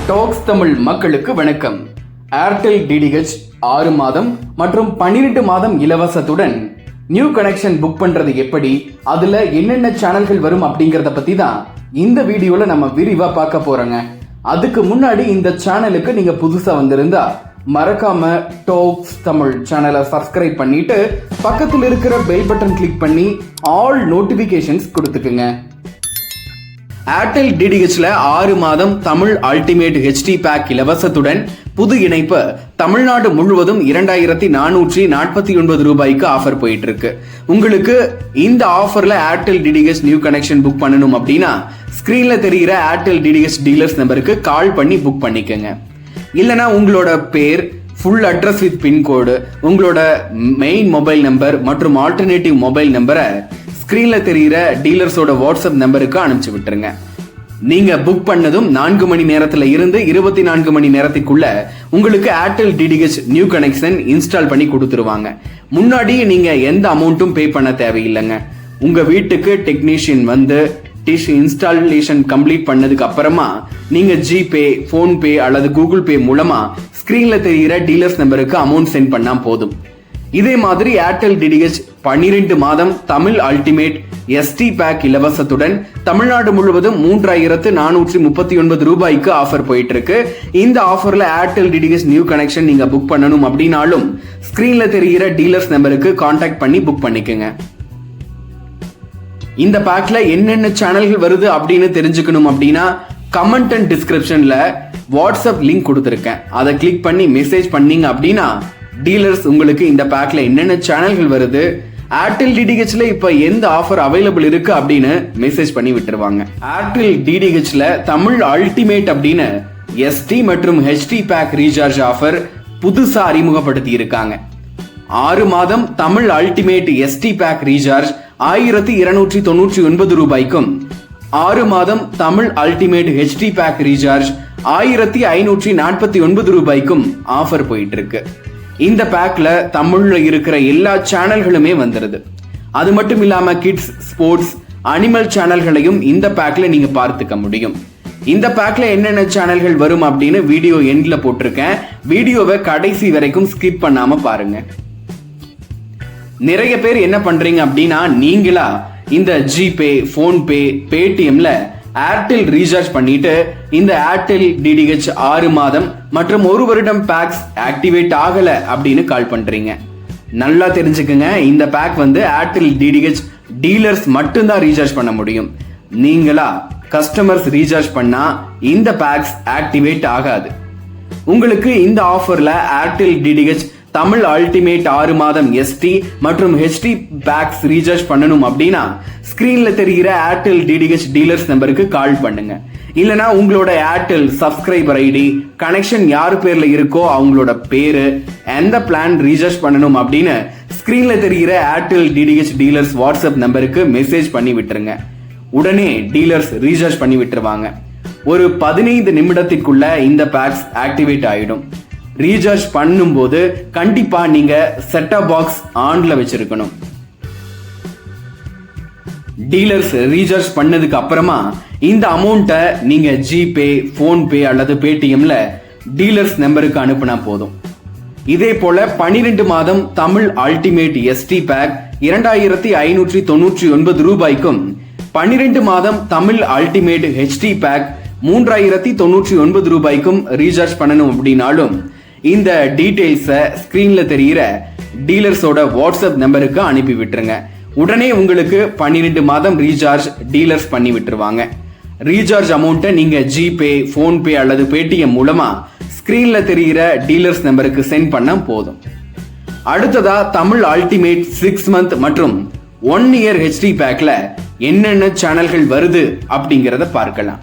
Tax Tamil மக்களுக்கு வணக்கம். Airtel DTH 6 மாதம் மற்றும் 12 மாதம் இலவசத்துடன் நியூ கனெக்ஷன் புக் பண்றது எப்படி, அதுல என்னென்ன சேனல்கள் வரும் அப்படிங்கறத பத்தி தான் இந்த வீடியோல நம்ம விரிவா பார்க்க போறோங்க. அதுக்கு முன்னாடி இந்த சேனலுக்கு நீங்க புதுசா வந்திருந்தா மறக்காம டாக்ஸ் தமிழ் சேனலை சப்ஸ்கிரைப் பண்ணிட்டு பக்கத்தில் இருக்கிற பெல் பட்டன் கிளிக் பண்ணி ஆல் நோட்டிபிகேஷன்ஸ் கொடுத்துக்குங்க. ஏர்டெல் டிடிஹெச்ல 6 மாதம் தமிழ் அல்டிமேட் ஹெச்டி பேக் இலவசத்துடன் புது இணைப்பு தமிழ்நாடு முழுவதும் 2449 ரூபாய்க்கு ஆஃபர் போயிட்டு இருக்கு. உங்களுக்கு இந்த ஆஃபர்ல Airtel DTH new connection book பண்ணணும் அப்படின்னா ஸ்கிரீன்ல தெரிகிற ஏர்டெல் டிடிஹெச் டீலர்ஸ் நம்பருக்கு கால் பண்ணி புக் பண்ணிக்கோங்க. இல்லனா உங்களோட பேர், ஃபுல் அட்ரஸ் வித் பின்கோடு, உங்களோட மெயின் மொபைல் நம்பர் மற்றும் ஆல்டர்னேட்டிவ் மொபைல் நம்பரை ஸ்கிரீன்ல தெரிகிற டீலர்ஸோட வாட்ஸ்அப் நம்பருக்கு அனுப்பிச்சு விட்டுருங்க. நீங்க புக் பண்ணதும் 4 மணி நேரத்துல இருந்து 24 மணி நேரத்துக்குள்ள உங்களுக்கு Airtel DTH new connection install பண்ணி கொடுத்துருவாங்க. முன்னாடி நீங்க எந்த அமௌண்ட்டும் பே பண்ண தேவையில்லைங்க. உங்க வீட்டுக்கு டெக்னீஷியன் வந்து டிஷ் இன்ஸ்டாலேஷன் கம்ப்ளீட் பண்ணதுக்கு அப்புறமா நீங்க ஜிபே, போன்பே அல்லது கூகுள் பே மூலமா ஸ்கிரீன்ல தெரிகிற டீலர்ஸ் நம்பருக்கு அமௌண்ட் சென்ட் பண்ணா போதும். இதே மாதிரி ஏர்டெல் டிடிஹெச் 12 மாதம் தமிழ் அல்டிமேட் எஸ்டி பேக் இலவசத்துடன் தமிழ்நாடு முழுவதும் 3439 ரூபாய்க்கு ஆஃபர் போயிட்டு இருக்கு. இந்த ஆஃபர்ல ஏர்டெல் டிடிஹெச் நியூ கனெக்ஷன் நீங்க புக் பண்ணணும் அப்படின்னாலும் ஸ்கிரீன்ல தெரிகிற டீலர்ஸ் நம்பருக்கு கான்டாக்ட் பண்ணி புக் பண்ணிக்கோங்க. இந்த பேக்ல என்னென்ன சேனல்கள் வருது அப்படின்னு தெரிஞ்சுக்கணும் அப்படின்னா கமெண்ட் அண்ட் டிஸ்கிரிப்ஷன்ல வாட்ஸ்அப் லிங்க் கொடுத்துருக்கேன். அதை கிளிக் பண்ணி மெசேஜ் பண்ணீங்க அப்படின்னா டீலர்ஸ் உங்களுக்கு இந்த பேக்ல என்னென்ன சேனல்கள் வருது, ஏர்டெல் டிடிஹெச்ல இப்ப எந்த ஆஃபர் அவைலபிள் இருக்கு அப்படின்னு மெசேஜ் பண்ணி விட்டுருவாங்க. ஏர்டெல் டிடிஹெச்ல தமிழ் அல்டிமேட் அப்படின்னு எஸ்டி மற்றும் ஹெச்டி பேக் ரீசார்ஜ் ஆஃபர் புதுசா அறிமுகப்படுத்தி இருக்காங்க. 6 மாதம் Tamil ultimate SD back recharge 1299 ரூபாய்க்கும், 6 மாதம் Tamil ultimate HD back recharge 1549 ரூபாய்க்கும் ஆஃபர் போயிட்டு இருக்கு. இந்த பேக்ல தமிழ்ல இருக்கிற எல்லா சேனல்களுமே வந்துருது. அது மட்டும் இல்லாம கிட்ஸ், ஸ்போர்ட்ஸ், அனிமல் சேனல்களையும் இந்த பேக்ல நீங்க பார்த்துக்க முடியும். இந்த பேக்ல என்னென்ன சேனல்கள் வரும் அப்படின்னு வீடியோ எண்ட்ல போட்டிருக்கேன். வீடியோவை கடைசி வரைக்கும் ஸ்கிப் பண்ணாம பாருங்க. நிறைய பேர் என்ன பண்றீங்க அப்படின்னா நீங்களா இந்த ஜிபே, போன்பே, பேடிஎம்ல ஏர்டெல் ரீசார்ஜ் பண்ணிட்டு இந்த ஏர்டெல் டிடிஹெச் 6 மாதம் மற்றும் 1 வருடம் பேக்ஸ் ஆக்டிவேட் ஆகல அப்படின்னு கால் பண்றீங்க. நல்லா தெரிஞ்சுக்கங்க, இந்த பேக் வந்து ஏர்டெல் டிடிஹெச் டீலர்ஸ் மட்டும்தான் ரீசார்ஜ் பண்ண முடியும். நீங்களா கஸ்டமர்ஸ் ரீசார்ஜ் பண்ணா இந்த பேக்ஸ் ஆக்டிவேட் ஆகாது. உங்களுக்கு இந்த ஆஃபர்ல ஏர்டெல் டிடிஹெச் தமிழ் அல்டிமேட் 6 மாதம் எஸ்டி மற்றும் ஹெச்டி பேக்ஸ் ரீசார்ஜ் பண்ணணும் அப்படின்னா ஸ்கிரீன்ல தெரிகிற ஏர்டெல் டிடிஹெச் டீலர்ஸ் நம்பருக்கு கால் பண்ணுங்க. இல்லனா உங்களோட ஏர்டெல் சப்ஸ்கிரைபர் ஐடி, கனெக்ஷன் யார் பேர்ல இருக்கோ அவங்களோட பேரு, எந்த பிளான் ரீசார்ஜ் பண்ணணும் அப்படின்னு ஸ்கிரீன்ல தெரிகிற ஏர்டெல் டிடிஹெச் டீலர்ஸ் வாட்ஸ்அப் நம்பருக்கு மெசேஜ் பண்ணி விட்டுருங்க. உடனே டீலர்ஸ் ரீசார்ஜ் பண்ணி விட்டுருவாங்க. ஒரு 15 நிமிடத்திற்குள்ள இந்த பேக்ஸ் ஆக்டிவேட் ஆயிடும். ரீசார்ஜ் பண்ணும்போது கண்டிப்பா நீங்க செட்டப் பாக்ஸ் ஆன்ல வச்சிருக்கணும். டீலர்ஸ் ரீசார்ஜ் பண்ணதுக்கு அப்புறமா இந்த அமௌண்ட்டை நீங்க ஜிபே, போன்பே அல்லது பேடிஎம்ல டீலர்ஸ் நம்பருக்கு அனுப்புனா போதும். இதே போல 12 மாதம் தமிழ் அல்டிமேட் எஸ்டி பேக் 2599 ரூபாய்க்கும், 12 மாதம் தமிழ் அல்டிமேட் ஹெச்டி பேக் 3099 ரூபாய்க்கும் ரீசார்ஜ் பண்ணணும் அப்படின்னாலும் இந்த டீடைல்ஸை ஸ்கிரீன்ல தெரிகிற டீலர்ஸோட வாட்ஸ்அப் நம்பருக்கு அனுப்பி விட்டுருங்க. உடனே உங்களுக்கு 12 மாதம் ரீசார்ஜ் டீலர்ஸ் பண்ணி விட்டுருவாங்க. ரீசார்ஜ் அமௌண்ட்டை நீங்க ஜிபே, போன்பே அல்லது பேடிஎம் மூலமா ஸ்கிரீன்ல தெரிகிற டீலர்ஸ் நம்பருக்கு சென்ட் பண்ண போதும். அடுத்ததா தமிழ் அல்டிமேட் 6 மந்த் மற்றும் 1 இயர் ஹெச்டி பேக்ல என்னென்ன சேனல்கள் வருது அப்படிங்கறத பார்க்கலாம்.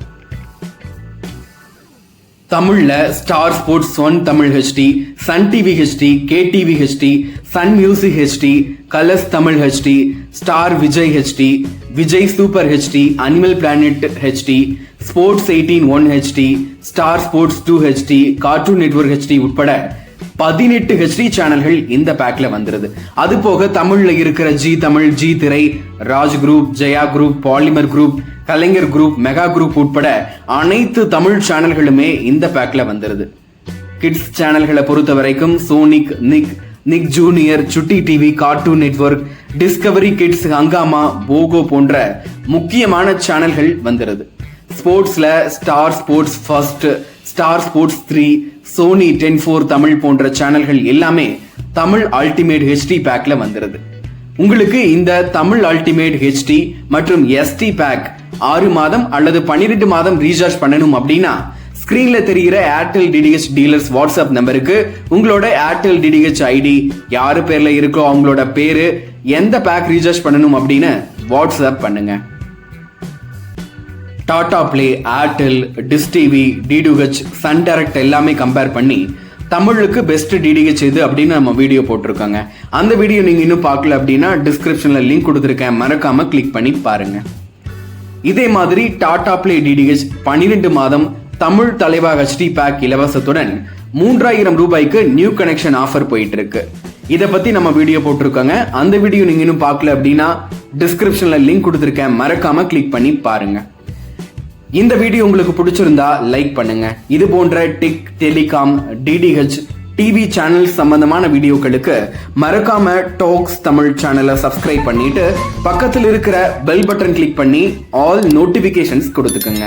தமிழ்ல Star Sports 1 Tamil HD, Sun TV HD, KTV HD, Sun Music HD, Colors Tamil HD, Star Vijay HD, Vijay super HD, Animal Planet HD, Sports 18 1 HD, Star Sports 2 HD, Cartoon Network HD உட்பட 18 HD சேனல்கள் இந்த பேக்ல வந்துருது. அது போக தமிழ்ல இருக்கிற ஜி தமிழ், ஜி திரை, Raj group, Jaya group, Polimer group, Kalaignar group, mega group உட்பட அனைத்து தமிழ் சேனல்களுமே இந்த பேக்ல வந்துருது. கிட்ஸ் சேனல்களை பொறுத்த வரைக்கும் Sonic, Nick Junior, Chutti TV, cartoon network, Discovery kids, Hungama, Pogo போன்ற முக்கியமான சேனல்கள் வந்துருது. ஸ்போர்ட்ஸ்ல Star Sports first, Star Sports 3, Sony 10/4 Tamil போன்ற சேனல்கள் எல்லாமே தமிழ் அல்டிமேட் HD பேக்ல வந்துருது. உங்களுக்கு இந்த தமிழ் அல்டிமேட் HD மற்றும் SD பேக் 6 மாதம் அல்லது 12 மாதம் ரீசார்ஜ் பண்ணணும் அப்படின்னா ஸ்கிரீன்ல தெரிகிற ஏர்டெல் டிடிஹெச் டீலர்ஸ் வாட்ஸ்அப் நம்பருக்கு உங்களோட ஏர்டெல் டிடிஹெச் ஐடி, யாரு பேர்ல இருக்கோ அவங்களோட பேரு, எந்த பேக் ரீசார்ஜ் பண்ணணும் அப்படின்னு வாட்ஸ்அப் பண்ணுங்க. Tata Play, Airtel, dish TV, D2H, Sun Direct எல்லாமே கம்பேர் பண்ணி தமிழுக்கு பெஸ்ட் டிடிஹெச் எது அப்படின்னு நம்ம வீடியோ போட்டிருக்காங்க. அந்த வீடியோ நீங்க இன்னும் பார்க்கல அப்படின்னா டிஸ்கிரிப்ஷன்ல லிங்க் கொடுத்துருக்கேன், மறக்காம கிளிக் பண்ணி பாருங்க. இதே மாதிரி டாடா பிளே டிடிஹெச் 12 மாதம் தமிழ் தலைவா HD பேக் இலவசத்துடன் 3000 ரூபாய்க்கு நியூ கனெக்ஷன் ஆஃபர் போயிட்டு இருக்கு. இதை பத்தி நம்ம வீடியோ போட்டிருக்காங்க. அந்த வீடியோ நீங்க இன்னும் பார்க்கல அப்படின்னா டிஸ்கிரிப்ஷன்ல லிங்க் கொடுத்துருக்கேன், மறக்காம கிளிக் பண்ணி பாருங்க. இந்த வீடியோ உங்களுக்கு பிடிச்சிருந்தா லைக் பண்ணுங்க. இது போன்ற tech, telecom, DTH, TV channel சம்பந்தமான வீடியோக்களுக்கு மறக்காம டாக்ஸ் தமிழ் சேனலை சப்ஸ்கிரைப் பண்ணிட்டு பக்கத்தில் இருக்கிற பெல் பட்டன் கிளிக் பண்ணி ஆல் நோட்டிபிகேஷன்ஸ் கொடுத்துக்கோங்க.